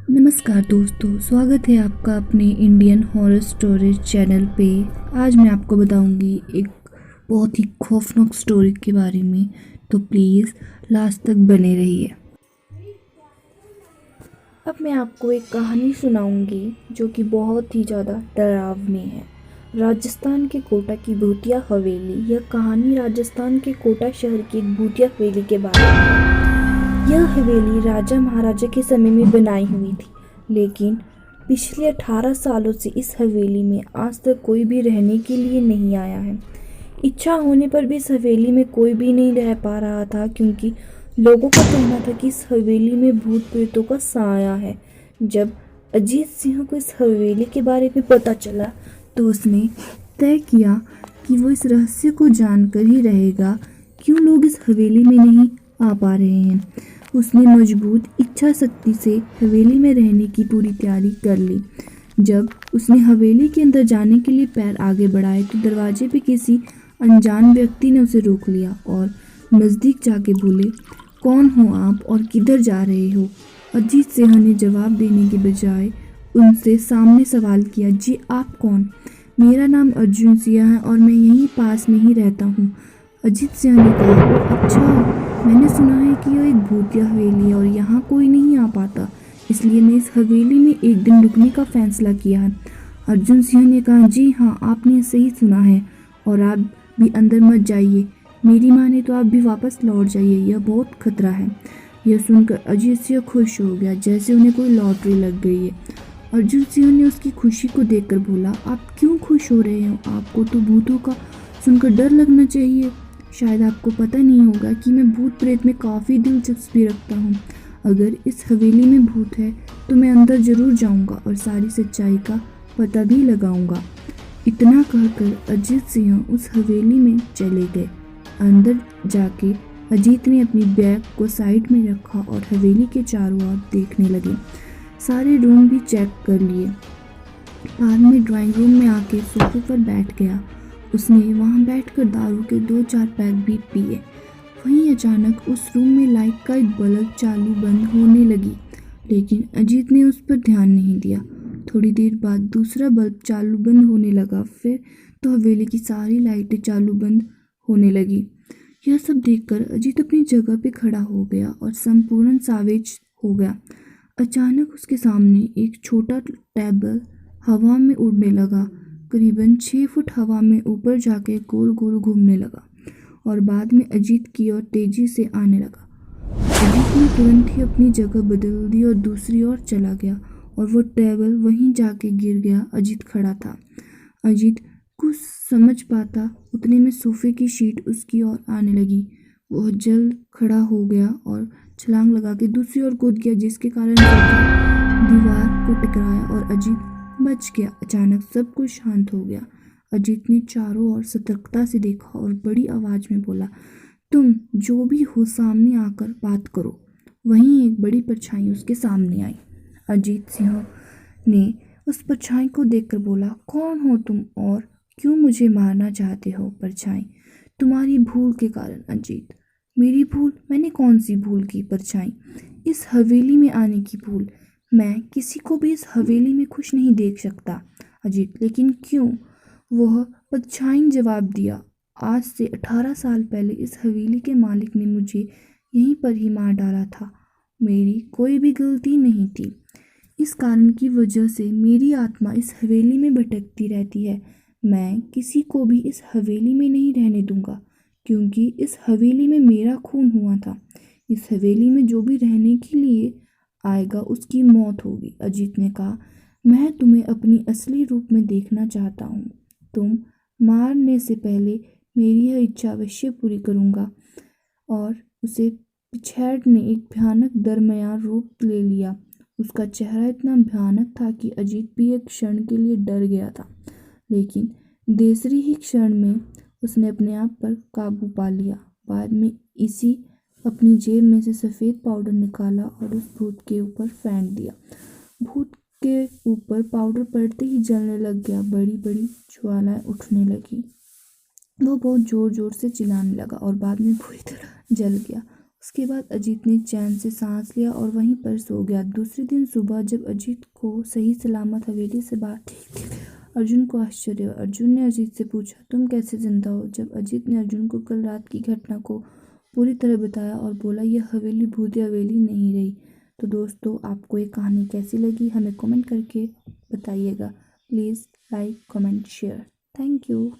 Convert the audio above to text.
नमस्कार दोस्तों, स्वागत है आपका अपने इंडियन हॉरर स्टोरीज चैनल पे। आज मैं आपको बताऊंगी एक बहुत ही खौफनाक स्टोरी के बारे में, तो प्लीज़ लास्ट तक बने रहिए। अब मैं आपको एक कहानी सुनाऊंगी जो कि बहुत ही ज़्यादा डरावनी है। राजस्थान के कोटा की भूतिया हवेली। यह कहानी राजस्थान के कोटा शहर की एक भूतिया हवेली के बारे में है। यह हवेली राजा महाराजा के समय में बनाई हुई थी, लेकिन पिछले 18 सालों से इस हवेली में आज तक कोई भी रहने के लिए नहीं आया है। इच्छा होने पर भी इस हवेली में कोई भी नहीं रह पा रहा था, क्योंकि लोगों का कहना था कि इस हवेली में भूत प्रेतों का साया है। जब अजीत सिंह को इस हवेली के बारे में पता चला, तो उसने तय किया कि वो इस रहस्य को जानकर ही रहेगा क्यों लोग इस हवेली में नहीं आ पा रहे हैं। उसने मजबूत इच्छा शक्ति से हवेली में रहने की पूरी तैयारी कर ली। जब उसने हवेली के अंदर जाने के लिए पैर आगे बढ़ाए, तो दरवाजे पे किसी अनजान व्यक्ति ने उसे रोक लिया और नज़दीक जाके बोले, कौन हो आप और किधर जा रहे हो? अजीत सिंह ने जवाब देने के बजाय उनसे सामने सवाल किया, जी आप कौन? मेरा नाम अर्जुन सिंह है और मैं यहीं पास में ही रहता हूँ। अजीत सिंह ने कहा, अच्छा, मैंने सुना है कि यह एक भूतिया हवेली है और यहाँ कोई नहीं आ पाता, इसलिए मैं इस हवेली में एक दिन रुकने का फैसला किया है। अर्जुन सिंह ने कहा, जी हाँ, आपने सही सुना है और आप भी अंदर मत जाइए। मेरी माने तो आप भी वापस लौट जाइए, यह बहुत खतरा है। यह सुनकर अजीत सिंह खुश हो गया, जैसे उन्हें कोई लॉटरी लग गई है। अर्जुन सिंह ने उसकी खुशी को देखकर बोला, आप क्यों खुश हो रहे हो? आपको तो भूतों का सुनकर डर लगना चाहिए। शायद आपको पता नहीं होगा कि मैं भूत प्रेत में काफ़ी दिलचस्पी रखता हूँ। अगर इस हवेली में भूत है तो मैं अंदर ज़रूर जाऊँगा और सारी सच्चाई का पता भी लगाऊँगा। इतना कहकर अजीत सिंह उस हवेली में चले गए। अंदर जाके अजीत ने अपनी बैग को साइड में रखा और हवेली के चारों ओर देखने लगे। सारे रूम भी चेक कर लिए। बाद में ड्राइंग रूम में आके सोफे पर बैठ गया। उसने वहां बैठकर दारू के 2-4 पैक भी पिए। वहीं अचानक उस रूम में लाइट का एक बल्ब चालू बंद होने लगी, लेकिन अजीत ने उस पर ध्यान नहीं दिया। थोड़ी देर बाद दूसरा बल्ब चालू बंद होने लगा, फिर तो हवेली की सारी लाइटें चालू बंद होने लगी। यह सब देखकर अजीत अपनी जगह पे खड़ा हो गया और संपूर्ण सावेज हो गया। अचानक उसके सामने एक छोटा टेबल हवा में उड़ने लगा। करीबन 6 फुट हवा में ऊपर जाके गोल गोल घूमने लगा और बाद में अजीत की ओर तेजी से आने लगा। अजीत ने तुरंत ही अपनी जगह बदल दी और दूसरी ओर चला गया और वो टेबल वहीं जाके गिर गया। अजीत खड़ा था। अजीत कुछ समझ पाता उतने में सोफे की शीट उसकी ओर आने लगी। वह जल्द खड़ा हो गया और छलांग लगा के दूसरी ओर कूद गया, जिसके कारण सोफा दीवार को टकराया और अजीत बच गया। अचानक सब कुछ शांत हो गया। अजीत ने चारों ओर सतर्कता से देखा और बड़ी आवाज में बोला, तुम जो भी हो सामने आकर बात करो। वहीं एक बड़ी परछाई उसके सामने आई। अजीत सिंह ने उस परछाई को देखकर बोला, कौन हो तुम और क्यों मुझे मारना चाहते हो? परछाई, तुम्हारी भूल के कारण। अजीत, मेरी भूल? मैंने कौन सी भूल की? परछाई, इस हवेली में आने की भूल। मैं किसी को भी इस हवेली में खुश नहीं देख सकता। अजीत, लेकिन क्यों? वह परछाई ने जवाब दिया, आज से 18 साल पहले इस हवेली के मालिक ने मुझे यहीं पर ही मार डाला था। मेरी कोई भी गलती नहीं थी। इस कारण की वजह से मेरी आत्मा इस हवेली में भटकती रहती है। मैं किसी को भी इस हवेली में नहीं रहने दूंगा, क्योंकि इस हवेली में मेरा खून हुआ था। इस हवेली में जो भी रहने के लिए आएगा उसकी मौत होगी। अजीत ने कहा, मैं तुम्हें अपनी असली रूप में देखना चाहता हूँ। तुम मारने से पहले मेरी यह इच्छा अवश्य पूरी करूँगा। और उसे पिछैड़ ने एक भयानक दरमियान रूप ले लिया। उसका चेहरा इतना भयानक था कि अजीत भी एक क्षण के लिए डर गया था, लेकिन दूसरी ही क्षण में उसने अपने आप पर काबू पा लिया। बाद में इसी अपनी जेब में से सफ़ेद पाउडर निकाला और उस भूत के ऊपर फेंक दिया। भूत के ऊपर पाउडर पड़ते ही जलने लग गया। बड़ी बड़ी ज्वालाएं उठने लगी। वो बहुत ज़ोर ज़ोर से चिल्लाने लगा और बाद में पूरी तरह जल गया। उसके बाद अजीत ने चैन से सांस लिया और वहीं पर सो गया। दूसरे दिन सुबह जब अजीत को सही सलामत हवेली से बाहर देखते हुए अर्जुन को आश्चर्य हुआ। अर्जुन ने अजीत से पूछा, तुम कैसे जिंदा हो? जब अजीत ने अर्जुन को कल रात की घटना को पूरी तरह बताया और बोला, यह हवेली भूतिया हवेली नहीं रही। तो दोस्तों, आपको ये कहानी कैसी लगी हमें कमेंट करके बताइएगा। Please like comment share. Thank you.